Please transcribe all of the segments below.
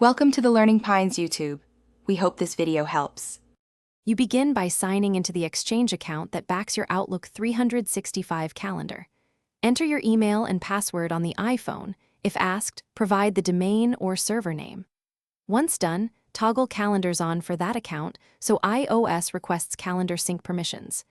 Welcome to the Learning Pines YouTube. We hope this video helps. You begin by signing into the Exchange account that backs your Outlook 365 calendar. Enter your email and password on the iPhone. If asked, provide the domain or server name. Once done, toggle Calendars on for that account so iOS requests calendar sync permissions.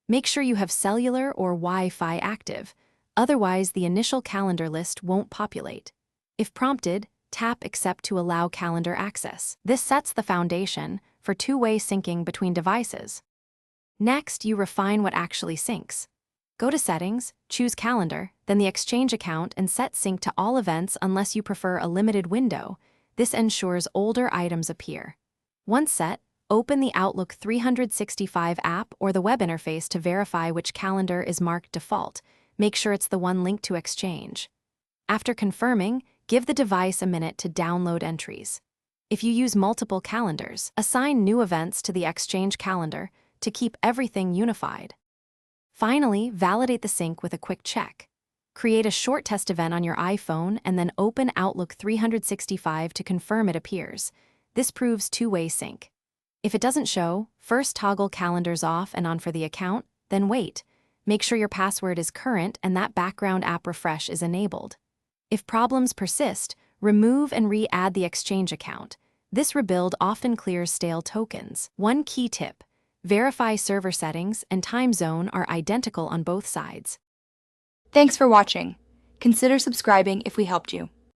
Make sure you have cellular or Wi-Fi active, otherwise the initial calendar list won't populate. If prompted, tap Accept to allow calendar access. This sets the foundation for two-way syncing between devices. Next, you refine what actually syncs. Go to Settings, choose Calendar, then the Exchange account and set sync to all events unless you prefer a limited window. This ensures older items appear. Once set, open the Outlook 365 app or the web interface to verify which calendar is marked default. Make sure it's the one linked to Exchange. After confirming, give the device a minute to download entries. If you use multiple calendars, assign new events to the Exchange calendar to keep everything unified. Finally, validate the sync with a quick check. Create a short test event on your iPhone and then open Outlook 365 to confirm it appears. This proves two-way sync. If it doesn't show, first toggle Calendars off and on for the account, then wait. Make sure your password is current and that background app refresh is enabled. If problems persist, remove and re-add the Exchange account. This rebuild often clears stale tokens. One key tip: verify server settings and time zone are identical on both sides. Thanks for watching. Consider subscribing if we helped you.